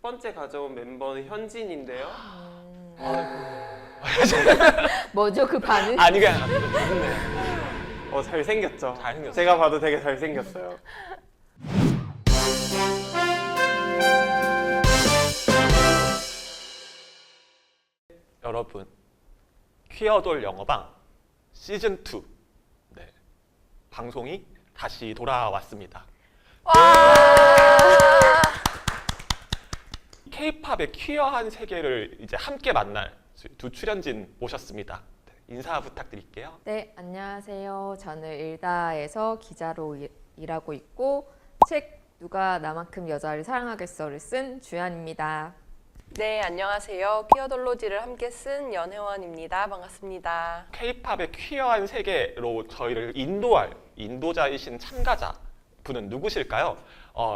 첫 번째 가져온 멤버는 현진인데요. 뭐죠 그 반응? 아니 그냥 좋네. 잘생겼죠? 잘생겼어요. 제가 봐도 되게 잘생겼어요. 여러분, 퀴어돌 영어방 시즌 2 방송이 다시 돌아왔습니다. K-팝의 퀴어한 세계를 이제 함께 만날 두 출연진 모셨습니다. 인사 부탁드릴게요. 네, 안녕하세요. 저는 일다에서 기자로 일하고 있고 책 누가 나만큼 여자를 사랑하겠어를 쓴 주연입니다. 네, 안녕하세요. 퀴어돌로지를 함께 쓴 연혜원입니다. 반갑습니다. K-팝의 퀴어한 세계로 저희를 인도할 인도자이신 참가자 분은 누구실까요?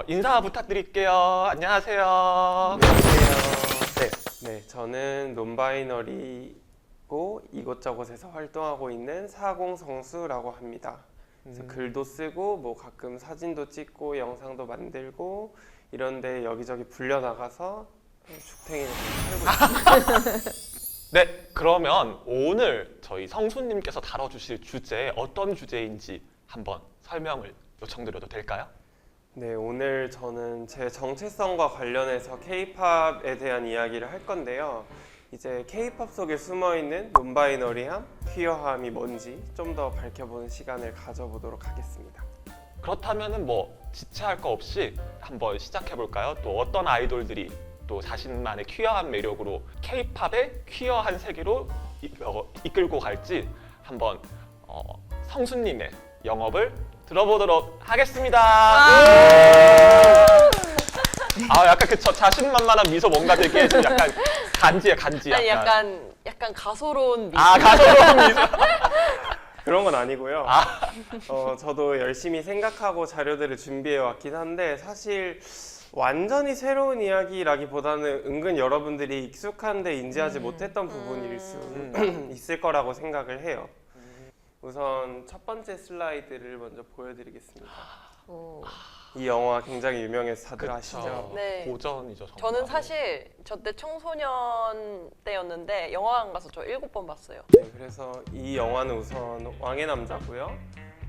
인사 부탁드릴게요. 안녕하세요. 안녕하세요. 네, 저는 논바이너리고 이곳저곳에서 활동하고 있는 사공성수라고 합니다. 그래서 글도 쓰고 뭐 가끔 사진도 찍고 영상도 만들고 이런데 여기저기 불려나가서 죽탱이를 살고 있습니다. 네, 그러면 오늘 저희 성수님께서 다뤄주실 주제 어떤 주제인지 한번 설명을 요청드려도 될까요? 네, 오늘 저는 제 정체성과 관련해서 K-팝에 대한 이야기를 할 건데요. 이제 K-팝 속에 숨어있는 논바이너리함, 퀴어함이 뭔지 좀 더 밝혀보는 시간을 가져보도록 하겠습니다. 그렇다면은 뭐 지체할 거 없이 한번 시작해볼까요? 또 어떤 아이돌들이 또 자신만의 퀴어한 매력으로 K-팝의 퀴어한 세계로 이끌고 갈지 한번 성수님의 영업을 들어보도록 하겠습니다. 약간 그 자신만만한 미소 뭔가 되게 좀 약간 간지야. 아니 약간 가소로운 미소. 가소로운 미소. 그런 건 아니고요. 저도 열심히 생각하고 자료들을 준비해 왔긴 한데 사실 완전히 새로운 이야기라기보다는 은근 여러분들이 익숙한데 인지하지 못했던 부분일 수 있을 거라고 생각을 해요. 우선 첫 번째 슬라이드를 먼저 보여드리겠습니다. 이 영화 굉장히 유명해서 다들 아시죠? 네. 고전이죠. 정말. 저는 사실 저 때 청소년 때였는데 영화관 가서 저 7번 봤어요. 네, 그래서 이 영화는 우선 왕의 남자고요.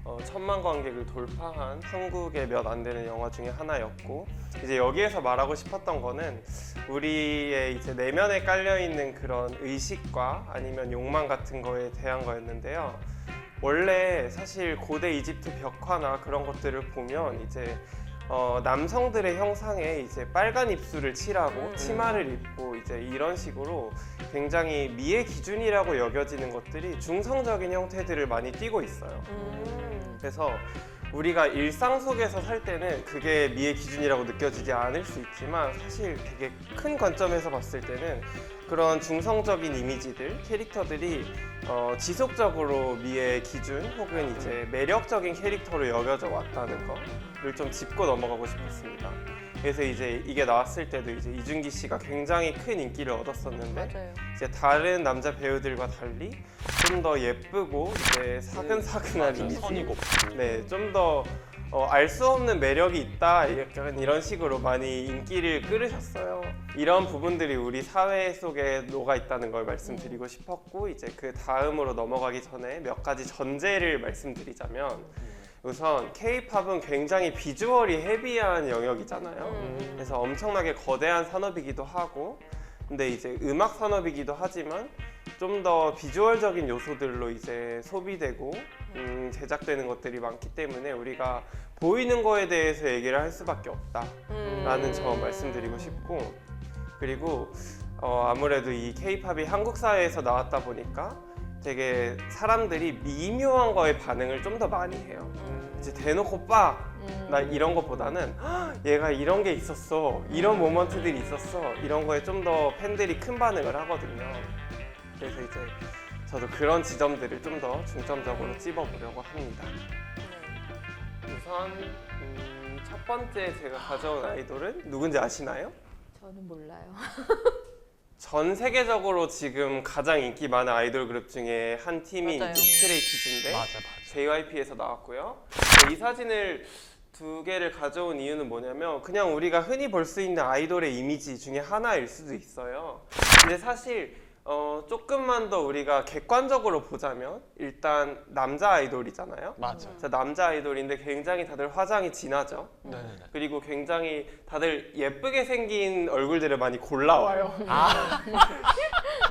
1000만 관객을 돌파한 한국의 몇 안 되는 영화 중에 하나였고, 이제 여기에서 말하고 싶었던 거는 우리의 이제 내면에 깔려 있는 그런 의식과 아니면 욕망 같은 거에 대한 거였는데요. 원래 사실 고대 이집트 벽화나 그런 것들을 보면 이제 남성들의 형상에 이제 빨간 입술을 칠하고 치마를 입고 이제 이런 식으로 굉장히 미의 기준이라고 여겨지는 것들이 중성적인 형태들을 많이 띠고 있어요. 그래서 우리가 일상 속에서 살 때는 그게 미의 기준이라고 느껴지지 않을 수 있지만 사실 되게 큰 관점에서 봤을 때는 그런 중성적인 이미지들, 캐릭터들이 지속적으로 미의 기준 혹은 이제 매력적인 캐릭터로 여겨져 왔다는 거를 좀 짚고 넘어가고 싶었습니다. 그래서 이제 이게 나왔을 때도 이제 이준기 씨가 굉장히 큰 인기를 얻었었는데 맞아요. 이제 다른 남자 배우들과 달리 좀 더 예쁘고 이제 사근사근한 이미지, 선이 곱고. 네, 좀 더 알 수 없는 매력이 있다 약간 이런 식으로 많이 인기를 끌으셨어요. 이런 부분들이 우리 사회 속에 녹아 있다는 걸 말씀드리고 싶었고, 이제 그 다음으로 넘어가기 전에 몇 가지 전제를 말씀드리자면 우선 K-팝은 굉장히 비주얼이 헤비한 영역이잖아요. 그래서 엄청나게 거대한 산업이기도 하고, 근데 이제 음악 산업이기도 하지만 좀 더 비주얼적인 요소들로 이제 소비되고 제작되는 것들이 많기 때문에 우리가 보이는 거에 대해서 얘기를 할 수밖에 없다라는 점 말씀드리고 싶고, 그리고 아무래도 이 K-팝이 한국 사회에서 나왔다 보니까 되게 사람들이 미묘한 거에 반응을 좀 더 많이 해요. 이제 대놓고 나 이런 것보다는 얘가 이런 게 있었어, 이런 모먼트들이 있었어, 이런 거에 좀 더 팬들이 큰 반응을 하거든요. 그래서 이제 저도 그런 지점들을 좀 더 중점적으로 찝어보려고 합니다. 우선 첫 번째 제가 가져온 아이돌은 누군지 아시나요? 저는 몰라요. 전 세계적으로 지금 가장 인기 많은 아이돌 그룹 중에 한 팀이 맞아요. 이제 스트레이키즈인데 맞아. JYP에서 나왔고요. 이 사진을 두 개를 가져온 이유는 뭐냐면 그냥 우리가 흔히 볼 수 있는 아이돌의 이미지 중에 하나일 수도 있어요. 근데 사실 조금만 더 우리가 객관적으로 보자면 일단 남자 아이돌이잖아요. 맞아. 자, 남자 아이돌인데 굉장히 다들 화장이 진하죠. 네네네. 그리고 굉장히 다들 예쁘게 생긴 얼굴들을 많이 골라와요. 아,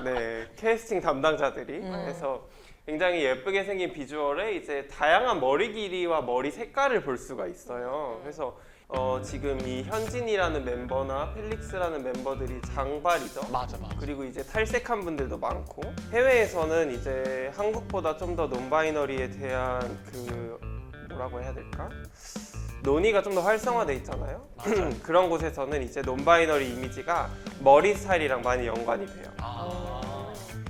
네, 캐스팅 담당자들이. 그래서 굉장히 예쁘게 생긴 비주얼에 이제 다양한 머리 길이와 머리 색깔을 볼 수가 있어요. 그래서 지금 이 현진이라는 멤버나 펠릭스라는 멤버들이 장발이죠. 맞아. 그리고 이제 탈색한 분들도 많고 해외에서는 이제 한국보다 좀 더 논바이너리에 대한 그 뭐라고 해야 될까? 논의가 좀 더 활성화돼 있잖아요. 맞아요. 그런 곳에서는 이제 논바이너리 이미지가 머리 스타일이랑 많이 연관이 돼요.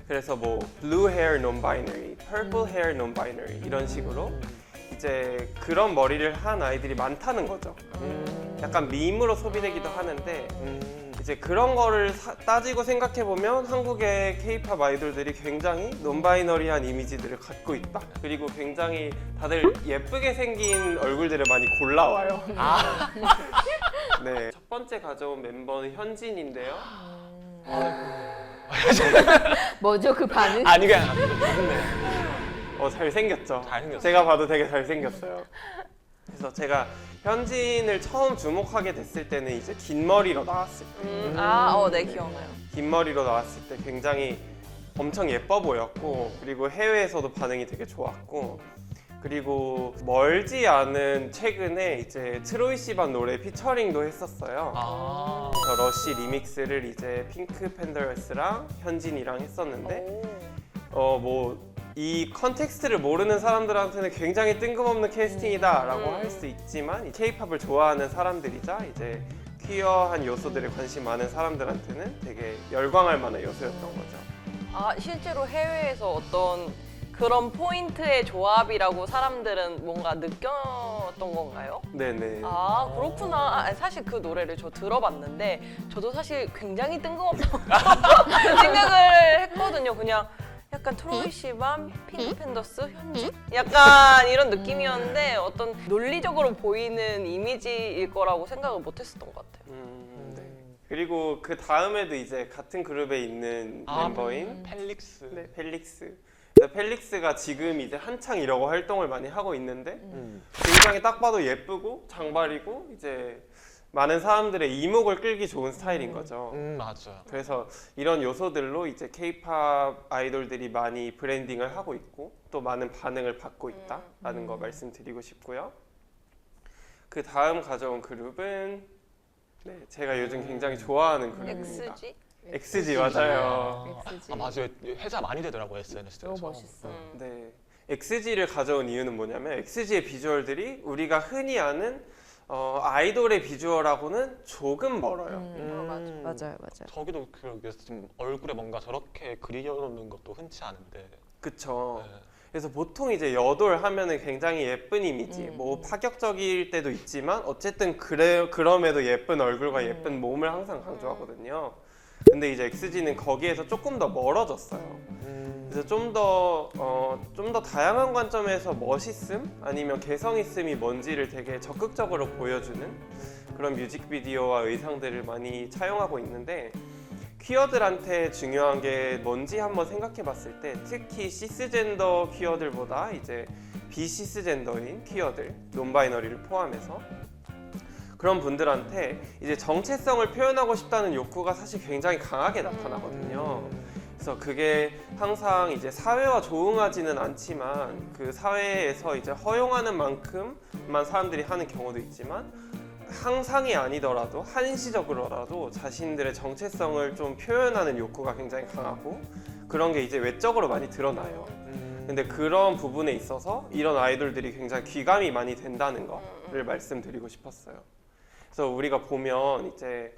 그래서 뭐 blue hair non-binary, purple hair non-binary 이런 식으로 이제 그런 머리를 한 아이들이 많다는 거죠. 약간 밈으로 소비되기도 하는데 이제 그런 거를 따지고 생각해 보면 한국의 K-팝 아이돌들이 굉장히 논바이너리한 이미지들을 갖고 있다. 그리고 굉장히 다들 예쁘게 생긴 얼굴들을 많이 골라와요. 네, 첫 번째 가져온 멤버는 현진인데요. 뭐죠 그 반응? 아니 그냥 잘생겼죠. 잘생겼어요. 제가 봐도 되게 잘생겼어요. 그래서 제가 현진을 처음 주목하게 됐을 때는 이제 긴 머리로 나왔을 때, 네, 기억나요. 긴 머리로 나왔을 때 굉장히 엄청 예뻐 보였고, 그리고 해외에서도 반응이 되게 좋았고, 그리고 멀지 않은 최근에 이제 트로이 시반 노래 피처링도 했었어요. 그래서 러쉬 리믹스를 이제 핑크 팬더스랑 현진이랑 했었는데, 뭐 이 컨텍스트를 모르는 사람들한테는 굉장히 뜬금없는 캐스팅이다라고 할 수 있지만 K-팝을 좋아하는 사람들이자 이제 퀴어한 요소들에 관심 많은 사람들한테는 되게 열광할 만한 요소였던 거죠. 실제로 해외에서 어떤 그런 포인트의 조합이라고 사람들은 뭔가 느꼈던 건가요? 네네. 그렇구나. 사실 그 노래를 저 들어봤는데 저도 사실 굉장히 뜬금없다고 생각을 했거든요. 그냥 약간 트로이 시반, 핑크 팬더스, 현진? 약간 이런 느낌이었는데 어떤 논리적으로 보이는 이미지일 거라고 생각을 못 했었던 것 같아요. 네. 그리고 그 다음에도 이제 같은 그룹에 있는 멤버인 펠릭스. 네, 펠릭스. 펠릭스가 지금 이제 한창 이러고 활동을 많이 하고 있는데 굉장히 딱 봐도 예쁘고 장발이고 이제 많은 사람들의 이목을 끌기 좋은 스타일인 거죠. 맞아요. 그래서 이런 요소들로 이제 K-팝 아이돌들이 많이 브랜딩을 하고 있고 또 많은 반응을 받고 있다라는 거 말씀드리고 싶고요. 그 다음 가져온 그룹은 네, 제가 요즘 굉장히 좋아하는 그룹입니다. XG? XG 맞아요. XG. 맞아요. 회자 많이 되더라고요 SNS에서. 너무 멋있어. 네, XG를 가져온 이유는 뭐냐면 XG의 비주얼들이 우리가 흔히 아는 아이돌의 비주얼하고는 조금 멀어요. 맞아요. 저기도 그러게 지금 얼굴에 뭔가 저렇게 그려놓는 것도 흔치 않은데. 그쵸. 네. 그래서 보통 이제 여돌 하면은 굉장히 예쁜 이미지, 뭐 파격적일 때도 있지만 어쨌든 그럼에도 예쁜 얼굴과 예쁜 몸을 항상 강조하거든요. 근데 이제 XG는 거기에서 조금 더 멀어졌어요. 그래서 좀 더 다양한 관점에서 멋있음 아니면 개성 있음이 뭔지를 되게 적극적으로 보여주는 그런 뮤직비디오와 의상들을 많이 차용하고 있는데 퀴어들한테 중요한 게 뭔지 한번 생각해 봤을 때 특히 시스젠더 퀴어들보다 이제 비시스젠더인 퀴어들, 논바이너리를 포함해서 그런 분들한테 이제 정체성을 표현하고 싶다는 욕구가 사실 굉장히 강하게 나타나거든요. 그래서 그게 항상 이제 사회와 조응하지는 않지만 그 사회에서 이제 허용하는 만큼만 사람들이 하는 경우도 있지만 항상이 아니더라도 한시적으로라도 자신들의 정체성을 좀 표현하는 욕구가 굉장히 강하고 그런 게 이제 외적으로 많이 드러나요. 근데 그런 부분에 있어서 이런 아이돌들이 굉장히 귀감이 많이 된다는 거를 말씀드리고 싶었어요. 그래서 우리가 보면 이제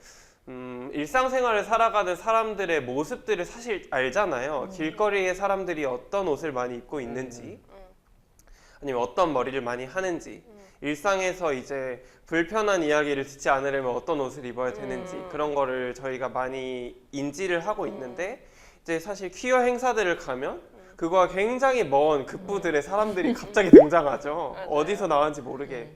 일상생활을 살아가는 사람들의 모습들을 사실 알잖아요. 길거리에 사람들이 어떤 옷을 많이 입고 있는지 아니면 어떤 머리를 많이 하는지 일상에서 이제 불편한 이야기를 듣지 않으려면 어떤 옷을 입어야 되는지 그런 거를 저희가 많이 인지를 하고 있는데 이제 사실 퀴어 행사들을 가면 그거와 굉장히 먼 극부들의 사람들이 갑자기 등장하죠. 어디서 나왔는지 모르게.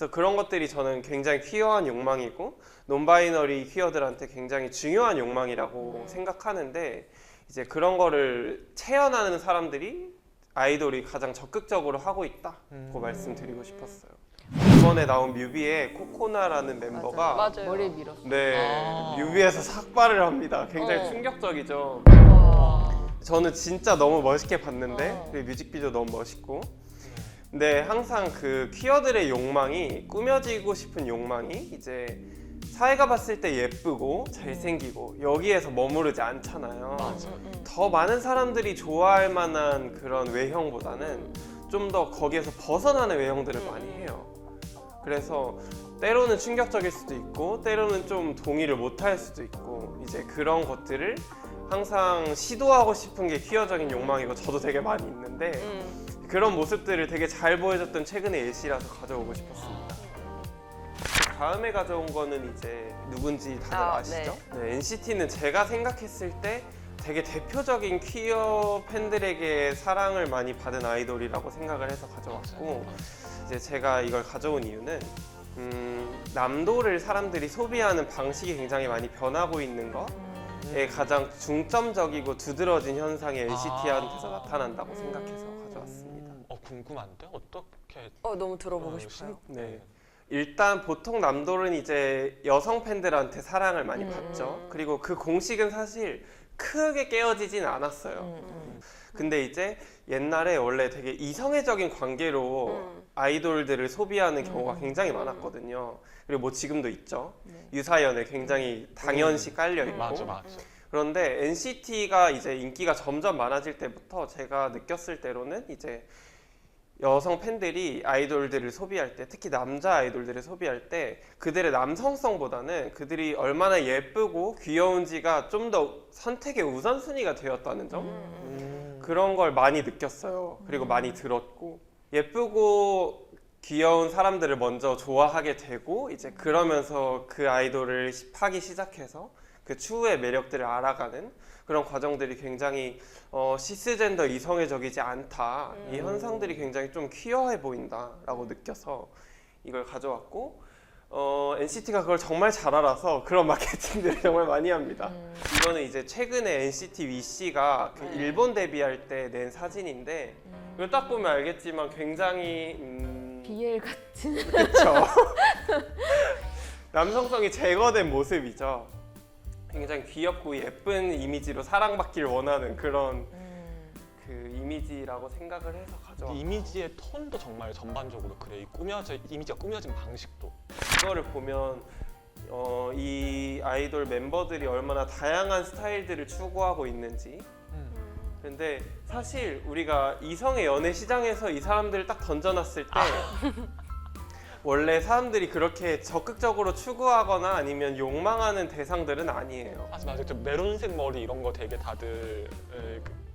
그래서 그런 것들이 저는 굉장히 퀴어한 욕망이고 논바이너리 퀴어들한테 굉장히 중요한 욕망이라고 생각하는데 이제 그런 거를 체현하는 사람들이 아이돌이 가장 적극적으로 하고 있다고 말씀드리고 싶었어요. 이번에 나온 뮤비에 코코나라는 멤버가 맞아요. 머리 밀었어. 네, 뮤비에서 삭발을 합니다. 굉장히 충격적이죠. 와. 저는 진짜 너무 멋있게 봤는데 그리고 뮤직비디오 너무 멋있고 근데 항상 그 퀴어들의 욕망이 꾸며지고 싶은 욕망이 이제 사회가 봤을 때 예쁘고 잘생기고 여기에서 머무르지 않잖아요. 더 많은 사람들이 좋아할 만한 그런 외형보다는 좀 더 거기에서 벗어나는 외형들을 많이 해요. 그래서 때로는 충격적일 수도 있고 때로는 좀 동의를 못할 수도 있고 이제 그런 것들을 항상 시도하고 싶은 게 퀴어적인 욕망이고 저도 되게 많이 있는데 그런 모습들을 되게 잘 보여줬던 최근의 예시라서 가져오고 싶었습니다. 그 다음에 가져온 거는 이제 누군지 다들 아시죠? 네, NCT는 제가 생각했을 때 되게 대표적인 퀴어 팬들에게 사랑을 많이 받은 아이돌이라고 생각을 해서 가져왔고 이제 제가 이걸 가져온 이유는 남도를 사람들이 소비하는 방식이 굉장히 많이 변하고 있는 거에 가장 중점적이고 두드러진 현상이 NCT한테서 나타난다고 생각해서 가져왔습니다. 궁금한데 어떻게? 너무 들어보고 싶어요. 네. 일단 보통 남돌은 이제 여성 팬들한테 사랑을 많이 받죠. 그리고 그 공식은 사실 크게 깨어지진 않았어요. 근데 이제 옛날에 원래 되게 이성애적인 관계로 아이돌들을 소비하는 경우가 굉장히 많았거든요. 그리고 뭐 지금도 있죠. 유사연에 굉장히 당연시 깔려 있고. 맞아. 그런데 NCT가 이제 인기가 점점 많아질 때부터 제가 느꼈을 때로는 이제 여성 팬들이 아이돌들을 소비할 때 특히 남자 아이돌들을 소비할 때 그들의 남성성보다는 그들이 얼마나 예쁘고 귀여운지가 좀 더 선택의 우선순위가 되었다는 점 그런 걸 많이 느꼈어요. 그리고 많이 들었고 예쁘고 귀여운 사람들을 먼저 좋아하게 되고 이제 그러면서 그 아이돌을 하기 시작해서 그 추후의 매력들을 알아가는 그런 과정들이 굉장히 시스젠더 이성애적이지 않다. 이 현상들이 굉장히 좀 퀴어해 보인다라고 느껴서 이걸 가져왔고 NCT가 그걸 정말 잘 알아서 그런 마케팅들을 정말 많이 합니다. 이거는 이제 최근에 NCT 위시가 그 일본 데뷔할 때 낸 사진인데 이걸 딱 보면 알겠지만 굉장히 BL 같은. 그렇죠. 남성성이 제거된 모습이죠. 굉장히 귀엽고 예쁜 이미지로 사랑받기를 원하는 그런 그 이미지라고 생각을 해서 가져왔고 이미지의 톤도 정말 전반적으로 그래. 이미지가 꾸며진 방식도. 이거를 보면 이 아이돌 멤버들이 얼마나 다양한 스타일들을 추구하고 있는지 근데 사실 우리가 이성의 연애 시장에서 이 사람들을 딱 던져놨을 때 원래 사람들이 그렇게 적극적으로 추구하거나 아니면 욕망하는 대상들은 아니에요. 맞아. 좀 메론색 머리 이런 거 되게 다들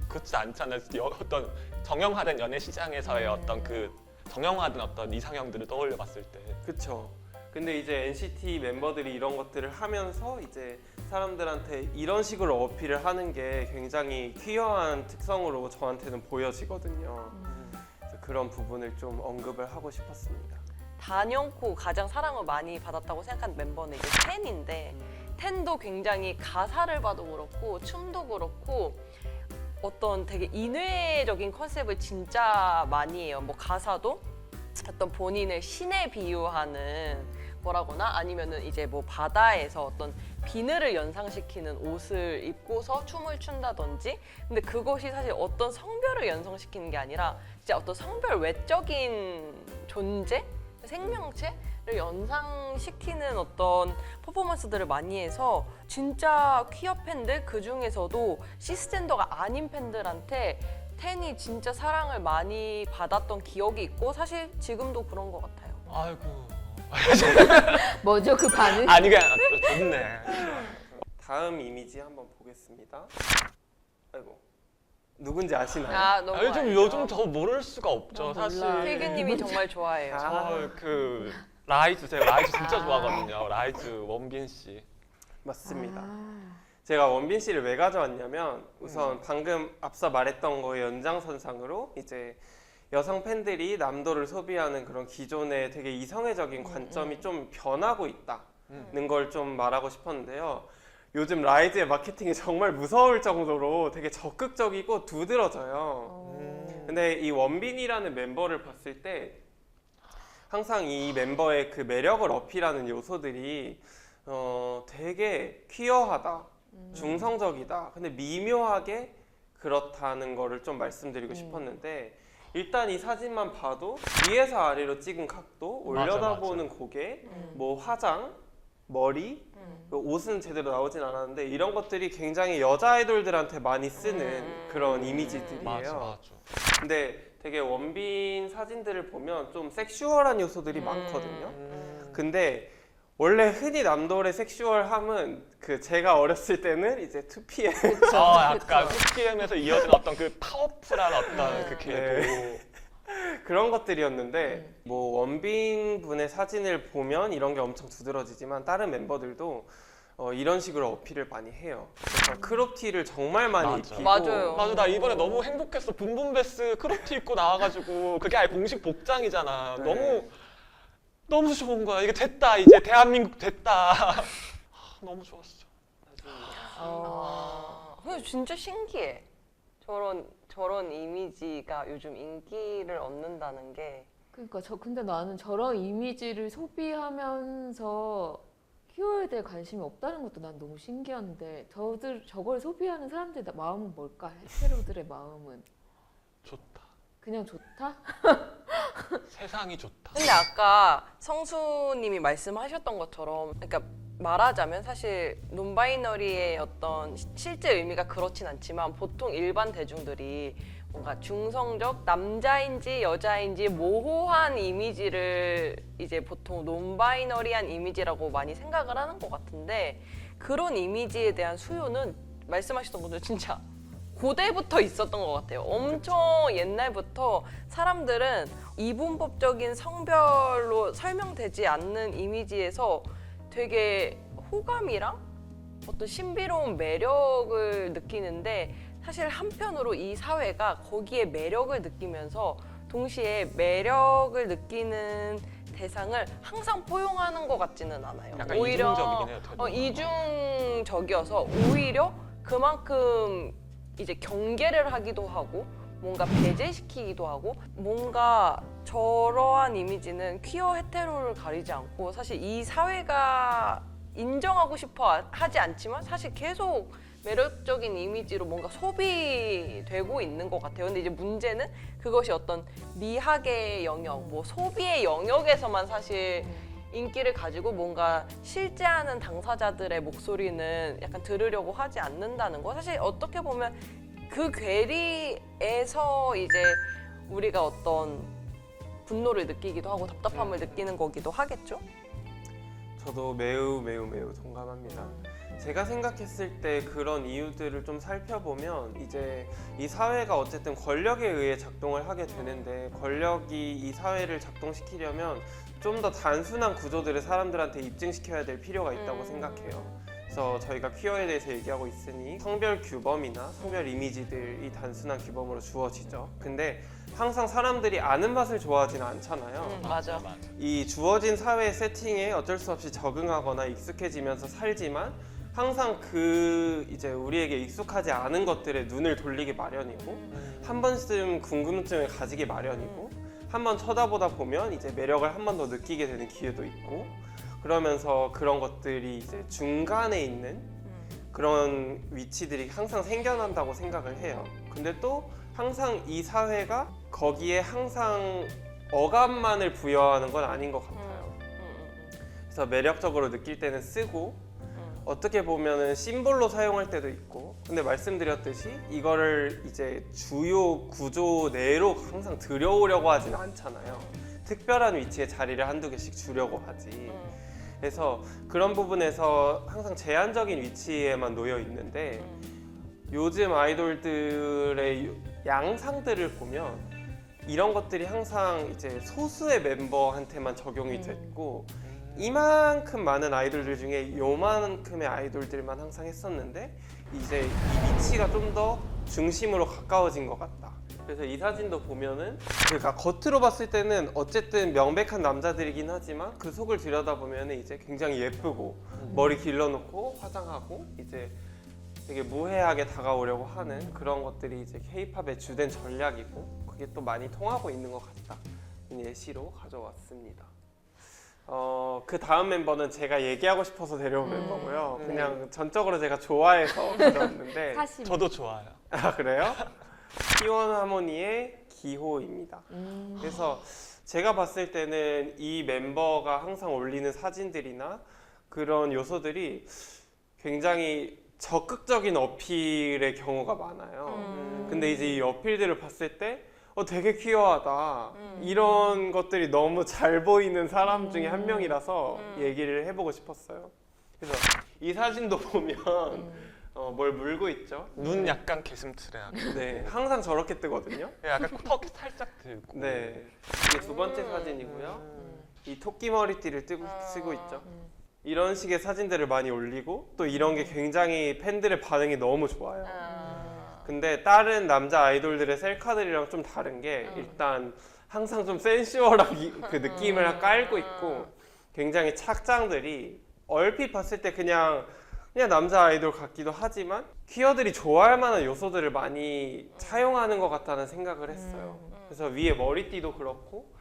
그렇지 않잖아요. 어떤 정형화된 연애 시장에서의 어떤 그 정형화된 어떤 이상형들을 떠올려봤을 때. 그렇죠. 근데 이제 NCT 멤버들이 이런 것들을 하면서 이제 사람들한테 이런 식으로 어필을 하는 게 굉장히 퀴어한 특성으로 저한테는 보여지거든요. 그래서 그런 부분을 좀 언급을 하고 싶었습니다. 단연코 가장 사랑을 많이 받았다고 생각하는 멤버는 이제 텐인데 텐도 굉장히 가사를 봐도 그렇고 춤도 그렇고 어떤 되게 인외적인 컨셉을 진짜 많이 해요. 뭐 가사도 어떤 본인을 신에 비유하는 거라거나 아니면은 이제 뭐 바다에서 어떤 비늘을 연상시키는 옷을 입고서 춤을 춘다든지 근데 그것이 사실 어떤 성별을 연상시키는 게 아니라 진짜 어떤 성별 외적인 존재? 생명체를 연상시키는 어떤 퍼포먼스들을 많이 해서 진짜 퀴어 팬들 그 중에서도 시스젠더가 아닌 팬들한테 텐이 진짜 사랑을 많이 받았던 기억이 있고 사실 지금도 그런 것 같아요. 아이고. 뭐죠 그 반응? 아니 그냥 좋네. 다음 이미지 한번 보겠습니다. 아이고 누군지 아시나요? 너무 요즘 알죠. 요즘 저 모를 수가 없죠. 사실. 필규님이 정말 좋아해요. 그 라이즈 제가 라이즈 진짜 좋아하거든요. 라이즈 원빈 씨. 맞습니다. 제가 원빈 씨를 왜 가져왔냐면 우선 방금 앞서 말했던 거의 연장선상으로 이제 여성 팬들이 남도를 소비하는 그런 기존의 되게 이성애적인 관점이 좀 변하고 있다는 걸 좀 말하고 싶었는데요. 요즘 라이즈의 마케팅이 정말 무서울 정도로 되게 적극적이고 두드러져요. 근데 이 원빈이라는 멤버를 봤을 때 항상 이 멤버의 그 매력을 어필하는 요소들이 되게 퀴어하다, 중성적이다. 근데 미묘하게 그렇다는 거를 좀 말씀드리고 싶었는데 일단 이 사진만 봐도 위에서 아래로 찍은 각도, 올려다보는 고개, 뭐 화장, 머리, 옷은 제대로 나오진 않았는데 이런 것들이 굉장히 여자 아이돌들한테 많이 쓰는 그런 이미지들이에요. 맞아. 근데 되게 원빈 사진들을 보면 좀 섹슈얼한 요소들이 많거든요. 근데 원래 흔히 남돌의 섹슈얼함은 그 제가 어렸을 때는 이제 2PM 약간 2PM에서 이어진 어떤 그 파워풀한 어떤 그 궤도. 네. 그런 것들이었는데 뭐 원빈 분의 사진을 보면 이런 게 엄청 두드러지지만 다른 멤버들도 이런 식으로 어필을 많이 해요. 그래서 크롭티를 정말 많이 맞아. 입히고 맞아요. 맞아, 나 이번에 너무 행복했어. 붐붐베스 크롭티 입고 나와가지고 그게 아예 공식 복장이잖아. 네. 너무 좋은 거야. 이게 됐다. 이제 대한민국 됐다. 너무 좋았어. 근데 진짜 신기해. 저런 이미지가 요즘 인기를 얻는다는 게. 그러니까 근데 나는 저런 이미지를 소비하면서 퀴어에 대해 관심이 없다는 것도 난 너무 신기한데 저걸 소비하는 사람들의 마음은 뭘까? 헤테로들의 마음은 좋다. 그냥 좋다? 세상이 좋다. 근데 아까 성수님이 말씀하셨던 것처럼, 그러니까 말하자면 사실 논바이너리의 어떤 실제 의미가 그렇진 않지만 보통 일반 대중들이 뭔가 중성적 남자인지 여자인지 모호한 이미지를 이제 보통 논바이너리한 이미지라고 많이 생각을 하는 것 같은데, 그런 이미지에 대한 수요는 말씀하셨던 것처럼 진짜 고대부터 있었던 것 같아요. 엄청 옛날부터 사람들은 이분법적인 성별로 설명되지 않는 이미지에서 되게 호감이랑 어떤 신비로운 매력을 느끼는데, 사실 한편으로 이 사회가 거기에 매력을 느끼면서 동시에 매력을 느끼는 대상을 항상 포용하는 것 같지는 않아요. 약간 오히려 이중적이긴 해요. 태도가. 이중적이어서 오히려 그만큼 이제 경계를 하기도 하고 뭔가 배제시키기도 하고, 뭔가 저러한 이미지는 퀴어 헤테로를 가리지 않고 사실 이 사회가 인정하고 싶어 하지 않지만 사실 계속 매력적인 이미지로 뭔가 소비되고 있는 것 같아요. 근데 이제 문제는 그것이 어떤 미학의 영역, 뭐 소비의 영역에서만 사실 인기를 가지고 뭔가 실제하는 당사자들의 목소리는 약간 들으려고 하지 않는다는 거. 사실 어떻게 보면 그 괴리에서 이제 우리가 어떤 분노를 느끼기도 하고 답답함을 느끼는 거기도 하겠죠? 저도 매우 동감합니다. 제가 생각했을 때 그런 이유들을 좀 살펴보면 이제 이 사회가 어쨌든 권력에 의해 작동을 하게 되는데, 권력이 이 사회를 작동시키려면 좀 더 단순한 구조들을 사람들한테 입증시켜야 될 필요가 있다고 생각해요. 그래서 저희가 퀴어에 대해서 얘기하고 있으니 성별 규범이나 성별 이미지들이 단순한 규범으로 주어지죠. 근데 항상 사람들이 아는 맛을 좋아하지는 않잖아요. 맞아. 이 주어진 사회 세팅에 어쩔 수 없이 적응하거나 익숙해지면서 살지만 항상 그 이제 우리에게 익숙하지 않은 것들에 눈을 돌리기 마련이고 한 번쯤 궁금증을 가지기 마련이고 한 번 쳐다보다 보면 이제 매력을 한 번 더 느끼게 되는 기회도 있고, 그러면서 그런 것들이 이제 중간에 있는 그런 위치들이 항상 생겨난다고 생각을 해요. 근데 또 항상 이 사회가 거기에 항상 어감만을 부여하는 건 아닌 것 같아요. 그래서 매력적으로 느낄 때는 쓰고 어떻게 보면은 심볼로 사용할 때도 있고, 근데 말씀드렸듯이 이거를 이제 주요 구조 내로 항상 들여오려고 하지는 않잖아요. 특별한 위치에 자리를 한두 개씩 주려고 하지. 그래서 그런 부분에서 항상 제한적인 위치에만 놓여 있는데, 요즘 아이돌들의 양상들을 보면 이런 것들이 항상 이제 소수의 멤버한테만 적용이 됐고, 이만큼 많은 아이돌들 중에 요만큼의 아이돌들만 항상 했었는데 이제 이 위치가 좀 더 중심으로 가까워진 것 같다. 그래서 이 사진도 보면은 그러니까 겉으로 봤을 때는 어쨌든 명백한 남자들이긴 하지만 그 속을 들여다보면 이제 굉장히 예쁘고 머리 길러놓고 화장하고 이제 되게 무해하게 다가오려고 하는 그런 것들이 이제 K-팝의 주된 전략이고 그게 또 많이 통하고 있는 것 같다. 예시로 가져왔습니다. 그 다음 멤버는 제가 얘기하고 싶어서 데려온 멤버고요. 그냥 전적으로 제가 좋아해서 가져왔는데 사실 저도 좋아요. 아 그래요? T1 하모니의 기호입니다. 그래서 제가 봤을 때는 이 멤버가 항상 올리는 사진들이나 그런 요소들이 굉장히 적극적인 어필의 경우가 많아요. 근데 이제 이 어필들을 봤을 때 되게 퀴어하다. 이런 것들이 너무 잘 보이는 사람 중에 한 명이라서 얘기를 해보고 싶었어요. 그래서 이 사진도 보면 뭘 물고 있죠? 눈 약간 개슴츠레하고 네, 항상 저렇게 뜨거든요. 약간 턱 살짝 들고. 네, 이게 두 번째 사진이고요. 이 토끼 머리띠를 쓰고 있죠. 이런 식의 사진들을 많이 올리고 또 이런 게 굉장히 팬들의 반응이 너무 좋아요. 근데 다른 남자 아이돌들의 셀카들이랑 좀 다른 게 일단 항상 좀 센슈얼한 그 느낌을 깔고 있고 굉장히 착장들이 얼핏 봤을 때 그냥 남자 아이돌 같기도 하지만 퀴어들이 좋아할 만한 요소들을 많이 차용하는 것 같다는 생각을 했어요. 그래서 위에 머리띠도 그렇고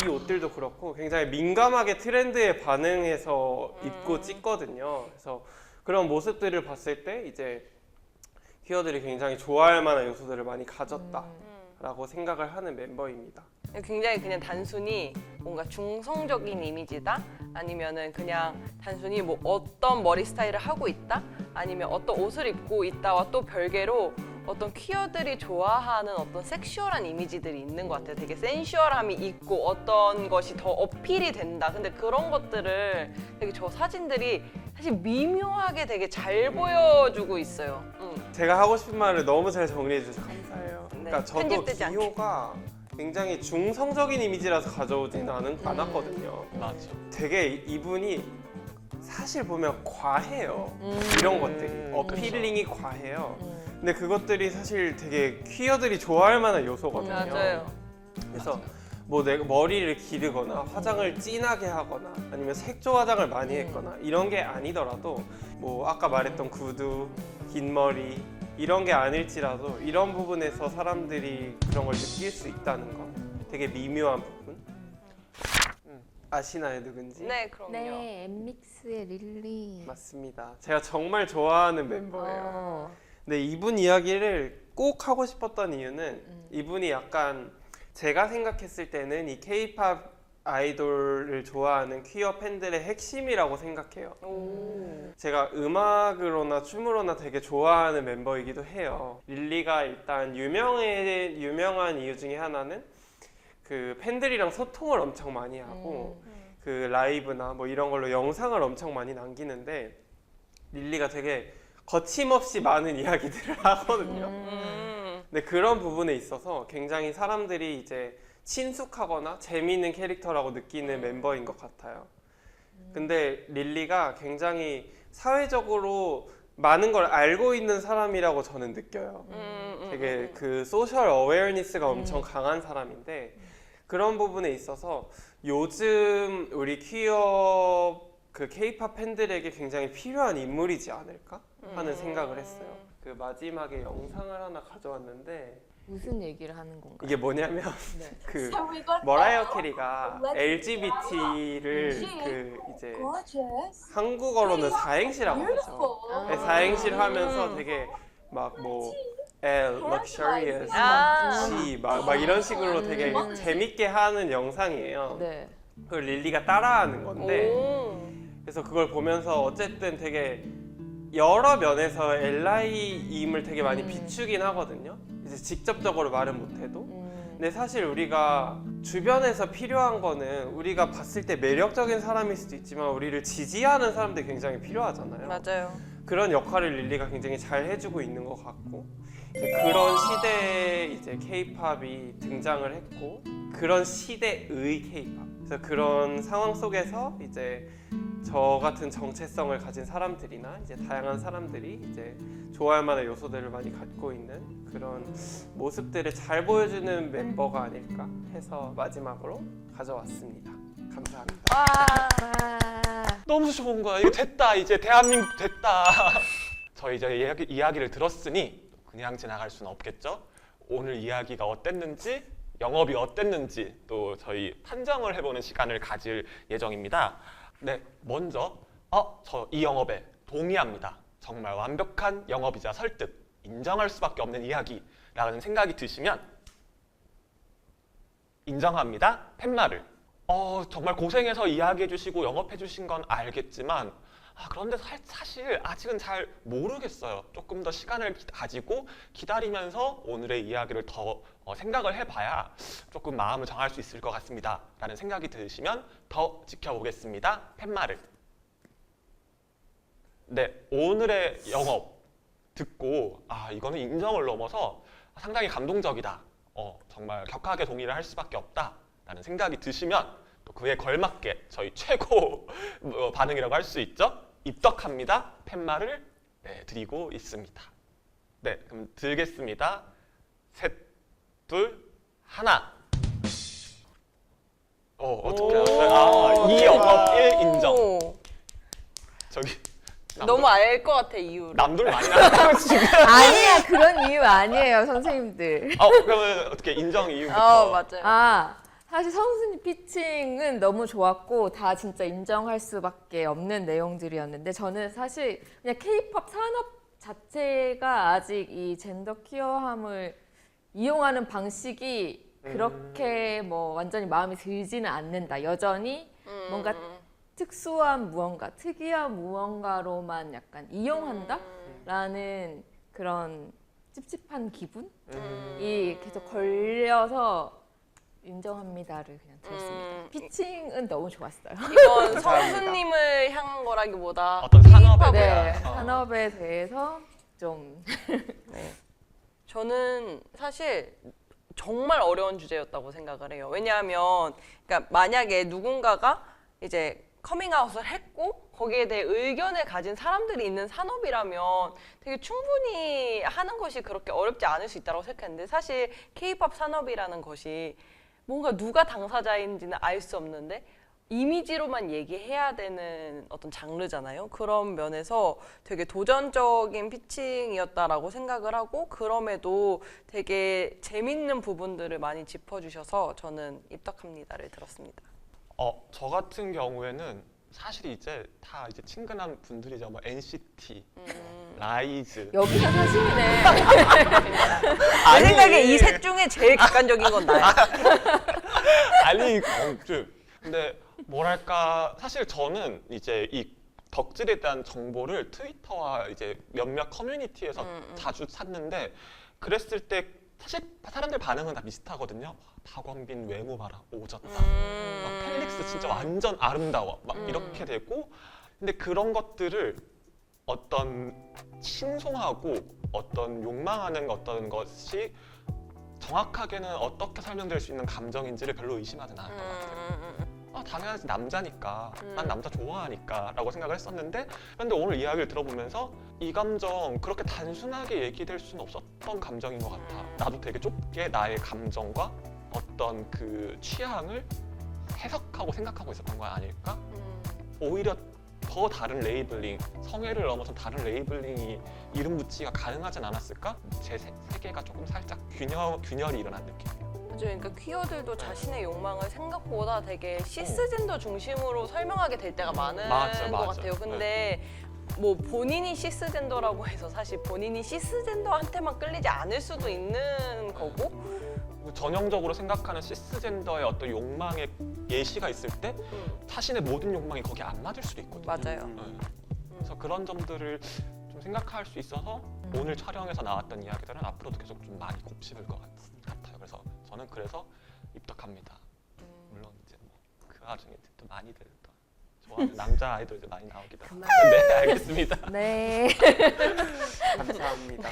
이 옷들도 그렇고 굉장히 민감하게 트렌드에 반응해서 입고 찍거든요. 그래서 그런 모습들을 봤을 때 이제 퀴어들이 굉장히 좋아할 만한 요소들을 많이 가졌다라고 생각을 하는 멤버입니다. 굉장히 그냥 단순히 뭔가 중성적인 이미지다? 아니면은 그냥 단순히 뭐 어떤 머리 스타일을 하고 있다? 아니면 어떤 옷을 입고 있다와 또 별개로 어떤 퀴어들이 좋아하는 어떤 섹슈얼한 이미지들이 있는 것 같아요. 되게 센슈얼함이 있고 어떤 것이 더 어필이 된다. 근데 그런 것들을 되게 저 사진들이 사실 미묘하게 되게 잘 보여주고 있어요. 제가 하고 싶은 말을 너무 잘 정리해 주셔서 감사해요. 네, 그러니까 저도 편집되지 않게. 기호가 굉장히 중성적인 이미지라서 가져오지는 않았거든요. 맞아. 되게 이분이 사실 보면 과해요. 이런 것들이 어필링이 과해요. 근데 그것들이 사실 되게 퀴어들이 좋아할 만한 요소거든요. 맞아요. 그래서 뭐 내가 머리를 기르거나 화장을 진하게 하거나 아니면 색조 화장을 많이 했거나 이런 게 아니더라도 뭐 아까 말했던 구두, 긴 머리 이런 게 아닐지라도 이런 부분에서 사람들이 그런 걸 느낄 수 있다는 거 되게 미묘한 부분 아시나요 누군지? 네, 그럼요. 네, 엠믹스의 릴리. 맞습니다. 제가 정말 좋아하는 멤버예요. 어. 근데 이분 이야기를 꼭 하고 싶었던 이유는 이분이 약간 제가 생각했을 때는 이 K-팝 아이돌을 좋아하는 퀴어 팬들의 핵심이라고 생각해요. 제가 음악으로나 춤으로나 되게 좋아하는 멤버이기도 해요. 릴리가 일단 유명한 이유 중에 하나는 그 팬들이랑 소통을 엄청 많이 하고 그 라이브나 뭐 이런 걸로 영상을 엄청 많이 남기는데 릴리가 되게 거침없이 많은 이야기들을 하거든요. 근데 그런 부분에 있어서 굉장히 사람들이 이제 친숙하거나 재미있는 캐릭터라고 느끼는 멤버인 것 같아요. 근데 릴리가 굉장히 사회적으로 많은 걸 알고 있는 사람이라고 저는 느껴요. 되게 그 소셜 어웨어니스가 엄청 강한 사람인데 그런 부분에 있어서 요즘 우리 퀴어 그 K-팝 팬들에게 굉장히 필요한 인물이지 않을까 하는 생각을 했어요. 그 마지막에 영상을 하나 가져왔는데 무슨 얘기를 하는 건가요? 이게 뭐냐면 네. 그 머라이어 캐리가 LGBT를 그 이제 한국어로는 사행시라고 하죠. 네, 사행시를 하면서 되게 막 뭐 L, luxurious, G 막 이런 식으로 되게 재밌게 하는 영상이에요. 네. 그걸 릴리가 따라하는 건데 오. 그래서 그걸 보면서 어쨌든 되게 여러 면에서 LI임을 되게 많이 비추긴 하거든요. 이제 직접적으로 말은 못해도. 근데 사실 우리가 주변에서 필요한 거는 우리가 봤을 때 매력적인 사람일 수도 있지만 우리를 지지하는 사람들이 굉장히 필요하잖아요. 맞아요. 그런 역할을 릴리가 굉장히 잘 해주고 있는 것 같고 이제 그런 시대에 이제 K-팝이 등장을 했고 그런 시대의 K-팝 그래서 그런 상황 속에서 이제 저 같은 정체성을 가진 사람들이나 이제 다양한 사람들이 이제 좋아할 만한 요소들을 많이 갖고 있는 그런 모습들을 잘 보여주는 멤버가 아닐까 해서 마지막으로 가져왔습니다. 감사합니다. 와. 너무 좋은 거야. 이거 됐다. 이제 대한민국 됐다. 저희 이제 이야기를 들었으니 그냥 지나갈 수는 없겠죠. 오늘 이야기가 어땠는지, 영업이 어땠는지 또 저희 판정을 해보는 시간을 가질 예정입니다. 네, 먼저 저 이 영업에 동의합니다. 정말 완벽한 영업이자 설득, 인정할 수밖에 없는 이야기라는 생각이 드시면 인정합니다. 팻말을. 정말 고생해서 이야기해 주시고 영업해 주신 건 알겠지만 그런데 사실 아직은 잘 모르겠어요. 조금 더 시간을 가지고 기다리면서 오늘의 이야기를 더 생각을 해봐야 조금 마음을 정할 수 있을 것 같습니다. 라는 생각이 드시면 더 지켜보겠습니다. 팻말을. 네, 오늘의 영업 듣고 이거는 인정을 넘어서 상당히 감동적이다. 정말 격하게 동의를 할 수밖에 없다. 라는 생각이 드시면 또 그에 걸맞게 저희 최고 반응이라고 할 수 있죠. 입덕합니다. 팻말을 드리고 있습니다. 네, 그럼 들겠습니다. 셋, 둘, 하나. 어떻게 알았어요? 2 영업 1 인정. 저기 너무 알 것 같아 이유를. 남들 많이 나가요 지금. 아니야, 그런 이유 아니에요, 선생님들. 그러면 어떻게 인정 이유부터? 맞아요. 사실 성순이 피칭은 너무 좋았고 다 진짜 인정할 수밖에 없는 내용들이었는데 저는 사실 그냥 K-팝 산업 자체가 아직 이 젠더 퀴어함을 이용하는 방식이 그렇게 뭐 완전히 마음에 들지는 않는다. 여전히 뭔가 특수한 무언가, 특이한 무언가로만 약간 이용한다라는 그런 찝찝한 기분이 계속 걸려서 인정합니다를 그냥 들었습니다. 피칭은 너무 좋았어요. 이건 성수님을 향한 거라기보다 어떤 산업에 네, 대한 산업에 대해서 좀 저는 사실 정말 어려운 주제였다고 생각을 해요. 왜냐하면 그러니까 만약에 누군가가 이제 커밍아웃을 했고 거기에 대해 의견을 가진 사람들이 있는 산업이라면 되게 충분히 하는 것이 그렇게 어렵지 않을 수 있다고 생각했는데 사실 K-팝 산업이라는 것이 뭔가 누가 당사자인지는 알 수 없는데 이미지로만 얘기해야 되는 어떤 장르잖아요. 그런 면에서 되게 도전적인 피칭이었다라고 생각을 하고 그럼에도 되게 재밌는 부분들을 많이 짚어주셔서 저는 입덕합니다를 들었습니다. 저 같은 경우에는 사실 이제 다 이제 친근한 분들이죠. 뭐 NCT, 라이즈. 여기가 사실이네. 내 생각에 이 셋 중에 제일 객관적인 건 나야. 아니, 근데 뭐랄까 사실 저는 이제 이 덕질에 대한 정보를 트위터와 이제 몇몇 커뮤니티에서 자주 찾는데 그랬을 때 사실 사람들 반응은 다 비슷하거든요. 박원빈 외모 봐라 오졌다. 막 펠릭스 진짜 완전 아름다워. 막 이렇게 되고 근데 그런 것들을 어떤 신송하고 어떤 욕망하는 어떤 것이 정확하게는 어떻게 설명될 수 있는 감정인지를 별로 의심하진 않을 것 같아요. 당연하지 남자니까 난 남자 좋아하니까 라고 생각을 했었는데 그런데 오늘 이야기를 들어보면서 이 감정 그렇게 단순하게 얘기될 수는 없었던 감정인 것 같아. 나도 되게 좁게 나의 감정과 어떤 그 취향을 해석하고 생각하고 있었던 거 아닐까? 오히려 더 다른 레이블링, 성애를 넘어서 다른 레이블링이 이름 붙이기가 가능하진 않았을까? 제 세계가 조금 살짝 균열이 일어난 느낌이에요. 맞아요. 그러니까 퀴어들도 자신의 욕망을 생각보다 되게 시스젠더 중심으로 설명하게 될 때가 많은 맞아. 것 같아요. 근데 뭐 본인이 시스젠더라고 해서 사실 본인이 시스젠더한테만 끌리지 않을 수도 있는 거고 전형적으로 생각하는 시스젠더의 어떤 욕망의 예시가 있을 때 자신의 모든 욕망이 거기에 안 맞을 수도 있거든요. 맞아요. 그래서 그런 점들을 좀 생각할 수 있어서 오늘 촬영에서 나왔던 이야기들은 앞으로도 계속 좀 많이 곱씹을 것 같아요. 그래서 저는 그래서 입덕합니다. 물론 이제 뭐 그 와중에 또 많이들 또 좋아하는 남자 아이돌들 많이 나오기도 하고. 네, 알겠습니다. 네. 감사합니다.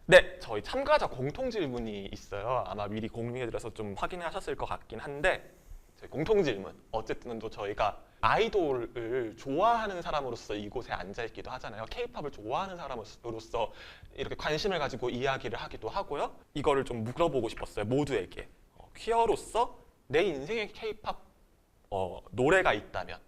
네, 저희 참가자 공통 질문이 있어요. 아마 미리 공유해드려서 좀 확인하셨을 것 같긴 한데 저희 공통 질문. 어쨌든 또 저희가 아이돌을 좋아하는 사람으로서 이곳에 앉아있기도 하잖아요. K-팝을 좋아하는 사람으로서 이렇게 관심을 가지고 이야기를 하기도 하고요. 이거를 좀 물어보고 싶었어요. 모두에게. 퀴어로서 내 인생에 K-팝 노래가 있다면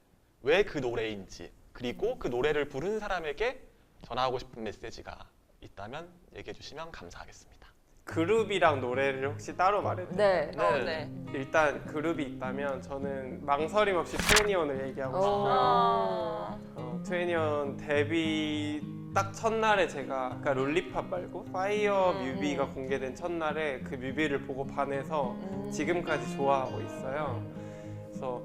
왜 그 노래인지, 그리고 그 노래를 부른 사람에게 전하고 싶은 메시지가 있다면 얘기해 주시면 감사하겠습니다. 그룹이랑 노래를 혹시 따로 말해도 네. 네. 일단 그룹이 있다면 저는 망설임 없이 2NE1을 얘기하고 싶어요. 아. 2NE1 데뷔 딱 첫날에 제가 아까 롤리팝 말고 파이어 뮤비가 공개된 첫날에 그 뮤비를 보고 반해서 지금까지 좋아하고 있어요. 그래서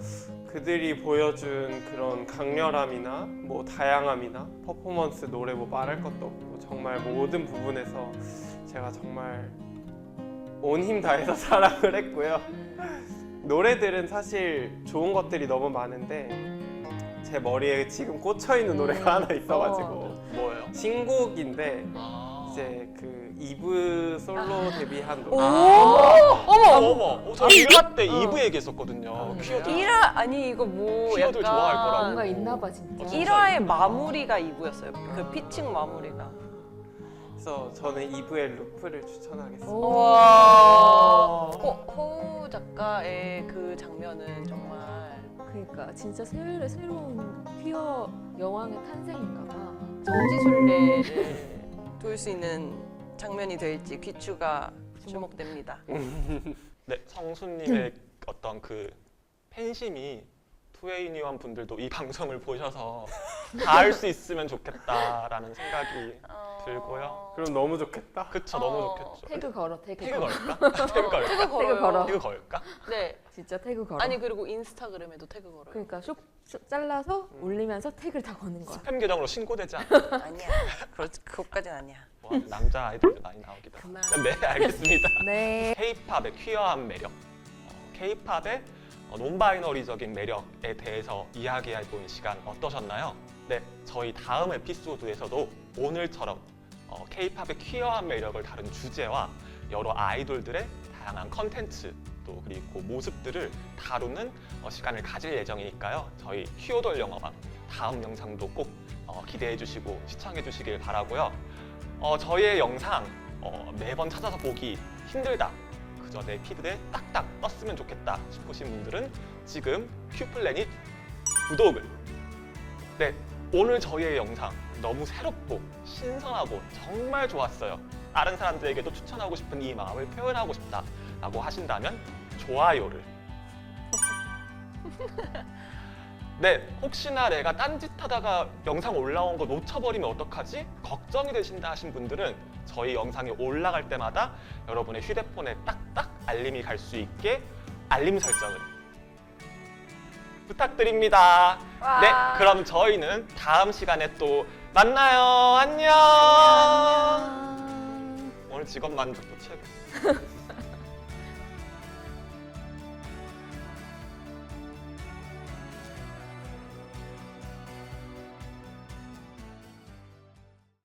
그들이 보여준 그런 강렬함이나 뭐 다양함이나 퍼포먼스, 노래 뭐 말할 것도 없고 정말 모든 부분에서 제가 정말 온 힘 다해서 사랑을 했고요. 노래들은 사실 좋은 것들이 너무 많은데 제 머리에 지금 꽂혀 있는 노래가 하나 있어가지고 뭐예요? 신곡인데 이제 그 이브 솔로 데뷔한 노래. 어머! 저 일화 때 2부 얘기했었거든요. 퀴어들. 1화 아니 이거 뭐 퀴어들 좋아할 거라고. 뭔가 있나 봐 진짜. 진짜 1화의 마무리가 2부였어요. 그 피칭 마무리가. 그래서 저는 이브의 루프를 추천하겠습니다. 오. 와. 호우 작가의 그 장면은 정말 그러니까 진짜 새로운 퀴어 여왕의 탄생인가 봐. 정지순례를 돌 수 있는 장면이 될지 귀추가 주목됩니다. 네, 성수님의 어떤 그 팬심이 2NE1 분들도 이 방송을 보셔서 닿을 수 있으면 좋겠다라는 생각이 들고요. 그럼 너무 좋겠다. 그쵸, 너무 좋겠죠. 태그 걸어, 태그 태그 걸어. 걸까? 태그 걸까? 태그 걸어요. 걸어. 태그 걸까? 네. 진짜 태그 걸어. 아니 그리고 인스타그램에도 태그 걸어요. 그러니까 슉 잘라서 올리면서 태그를 다 거는 거야. 스팸 계정으로 신고되지 않아? 아니야. 그것까진 아니야. 뭐 남자 아이돌들 많이 나오기도 하고. 그만. 네, 알겠습니다. 네. K-팝의 퀴어한 매력, K-팝의 논바이너리적인 매력에 대해서 이야기해본 시간 어떠셨나요? 네, 저희 다음 에피소드에서도 오늘처럼 K-팝의 퀴어한 매력을 다룬 주제와 여러 아이돌들의 다양한 컨텐츠 또 그리고 모습들을 다루는 시간을 가질 예정이니까요. 저희 퀴어돌 영화방 다음 영상도 꼭 기대해 주시고 시청해 주시길 바라고요. 저희의 영상 매번 찾아서 보기 힘들다. 그저 내 피드에 딱딱 떴으면 좋겠다 싶으신 분들은 지금 큐플래닛 구독을. 네, 오늘 저희의 영상 너무 새롭고 신선하고 정말 좋았어요. 다른 사람들에게도 추천하고 싶은 이 마음을 표현하고 싶다라고 하신다면 좋아요를. 네, 혹시나 내가 딴짓하다가 영상 올라온 거 놓쳐버리면 어떡하지? 걱정이 되신다 하신 분들은 저희 영상이 올라갈 때마다 여러분의 휴대폰에 딱딱 알림이 갈 수 있게 알림 설정을 부탁드립니다. 와. 네, 그럼 저희는 다음 시간에 또 만나요. 안녕. 오늘 직업 만족도 최고.